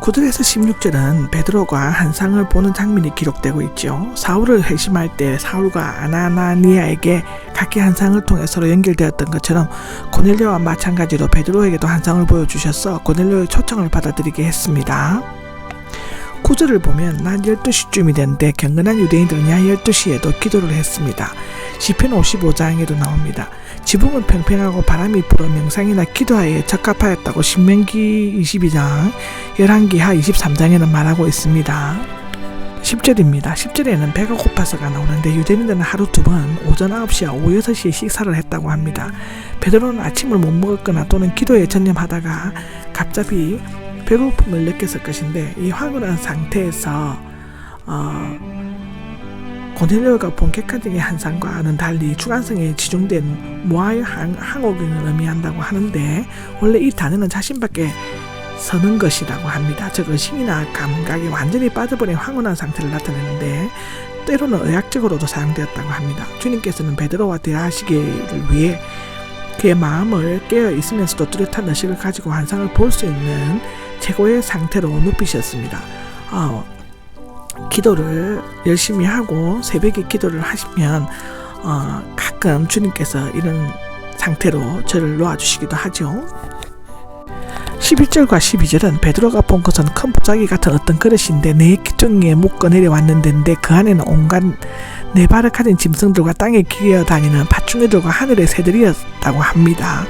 9절에서 16절은 베드로가 환상을 보는 장면이 기록되고 있죠. 사울을 회심할 때 사울과 아나니아에게 각기 환상을 통해 서로 연결되었던 것처럼 고넬료와 마찬가지로 베드로에게도 환상을 보여주셔서 고넬료의 초청을 받아들이게 했습니다. 9절을 보면 낮 12시쯤이 됐는데 경건한 유대인들은 야히 12시에도 기도를 했습니다. 시편 55장에도 나옵니다. 지붕은 평평하고 바람이 불어 명상이나 기도하에 적합하였다고 신명기 22장, 열왕기하 23장에는 말하고 있습니다. 10절입니다. 10절에는 배가 고파서가 나오는데 유대인들은 하루 2번 오전 9시와 오후 6시에 식사를 했다고 합니다. 베드로는 아침을 못 먹었거나 또는 기도에 전념하다가 갑자기 배고픔을 느꼈을 것인데 이 황홀한 상태에서 고넬료가 본 객관적인 환상과는 달리 주관성에 지중된 모아의 항옥을 의미한다고 하는데 원래 이 단어는 자신밖에 서는 것이라고 합니다. 즉 의식이나 감각이 완전히 빠져버린 황홀한 상태를 나타내는데 때로는 의학적으로도 사용되었다고 합니다. 주님께서는 베드로와 대화하시기를 위해 그의 마음을 깨어 있으면서도 뚜렷한 의식을 가지고 환상을 볼 수 있는 최고의 상태로 높이셨습니다. 기도를 열심히 하고 새벽에 기도를 하시면 가끔 주님께서 이런 상태로 저를 놓아주시기도 하죠. 11절과 12절은 베드로가 본 것은 큰 보자기 같은 어떤 그릇인데 네 기둥에 묶어 내려왔는데 그 안에는 온갖 네 발을 가진 짐승들과 땅에 기어다니는 파충류들과 하늘의 새들이었다고 합니다.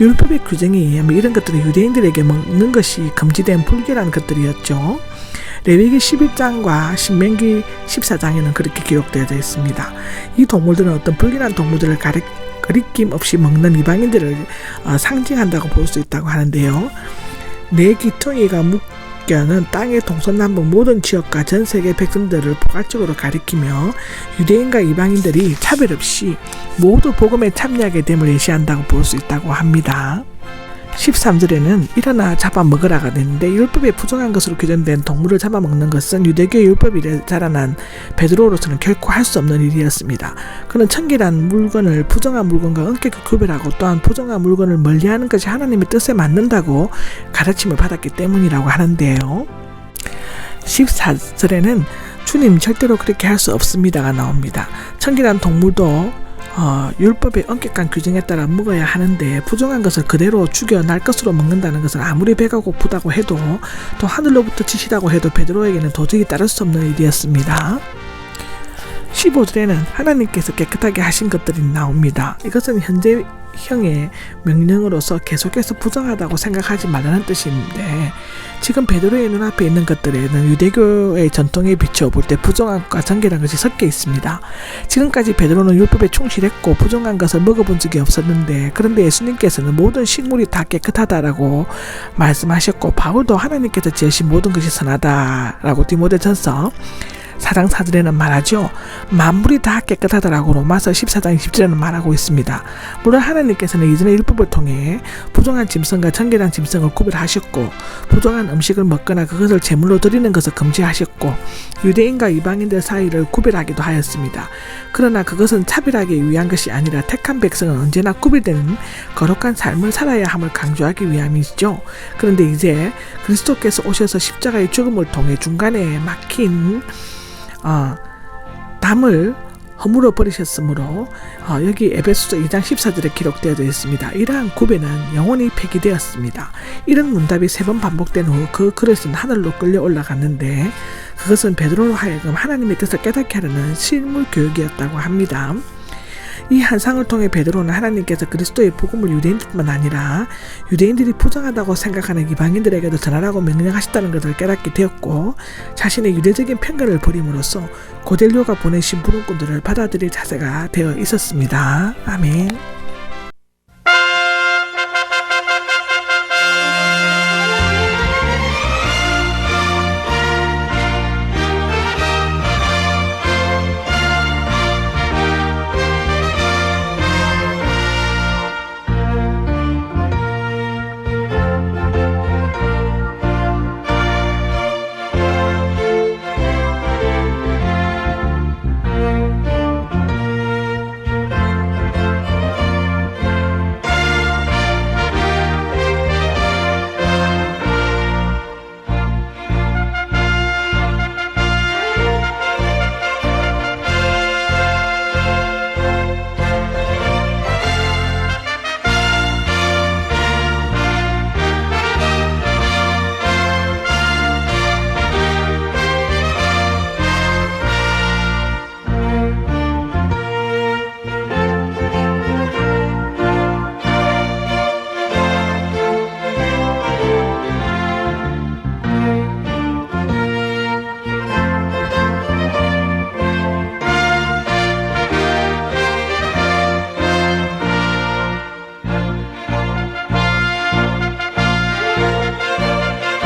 율법의 규정에 의하면 이런 것들은 유대인들에게 먹는 것이 금지된 불결한 것들이었죠. 레위기 11장과 신명기 14장에는 그렇게 기록되어 있습니다. 이 동물들은 어떤 불길한 동물들을 가리낌 없이 먹는 이방인들을 상징한다고 볼 수 있다고 하는데요. 네 기퉁이가 묶여는 땅의 동서남북 모든 지역과 전 세계 백성들을 포괄적으로 가리키며 유대인과 이방인들이 차별 없이 모두 복음에 참여하게 됨을 예시한다고 볼 수 있다고 합니다. 13절에는 일어나 잡아먹으라가 되는데 율법에 부정한 것으로 규정된 동물을 잡아먹는 것은 유대교의 율법이 자라난 베드로로서는 결코 할 수 없는 일이었습니다. 그는 청결한 물건을 부정한 물건과 엄격히 구별하고 또한 부정한 물건을 멀리하는 것이 하나님의 뜻에 맞는다고 가르침을 받았기 때문이라고 하는데요. 14절에는 주님 절대로 그렇게 할 수 없습니다가 나옵니다. 청결한 동물도 율법의 엄격한 규정에 따라 먹어야 하는데 부정한 것을 그대로 죽여 날 것으로 먹는다는 것은 아무리 배가 고프다고 해도 또 하늘로부터 지시라고 해도 베드로에게는 도저히 따를 수 없는 일이었습니다. 15절에는 하나님께서 깨끗하게 하신 것들이 나옵니다. 이것은 현재형의 명령으로서 계속해서 부정하다고 생각하지 말라는 뜻인데 지금 베드로의 눈앞에 있는 것들에는 유대교의 전통에 비추어 볼 때 부정함과 정결한 것이 섞여 있습니다. 지금까지 베드로는 율법에 충실했고 부정한 것을 먹어본 적이 없었는데 그런데 예수님께서는 모든 식물이 다 깨끗하다라고 말씀하셨고 바울도 하나님께서 지으신 모든 것이 선하다라고 디모데전서 4장 4절에는 말하죠. 만물이 다 깨끗하다라고 로마서 14장 20절에는 말하고 있습니다. 물론 하나님께서는 이전의 율법을 통해 부정한 짐승과 정결한 짐승을 구별하셨고 부정한 음식을 먹거나 그것을 제물로 드리는 것을 금지하셨고 유대인과 이방인들 사이를 구별하기도 하였습니다. 그러나 그것은 차별하기 위한 것이 아니라 택한 백성은 언제나 구별되는 거룩한 삶을 살아야 함을 강조하기 위함이죠. 그런데 이제 그리스도께서 오셔서 십자가의 죽음을 통해 중간에 막힌 담을 허물어 버리셨으므로 여기 에베소서 2장 14절에 기록되어 있습니다. 이러한 구배는 영원히 폐기되었습니다. 이런 문답이 3번 반복된 후 그 그릇은 하늘로 끌려 올라갔는데 그것은 베드로로 하여금 하나님의 뜻을 깨닫게 하려는 실물 교육이었다고 합니다. 이 환상을 통해 베드로는 하나님께서 그리스도의 복음을 유대인들뿐만 아니라 유대인들이 부정하다고 생각하는 이방인들에게도 전하라고 명령하셨다는 것을 깨닫게 되었고 자신의 유대적인 편견을 버림으로써 고넬료가 보내신 부름꾼들을 받아들일 자세가 되어 있었습니다. 아멘.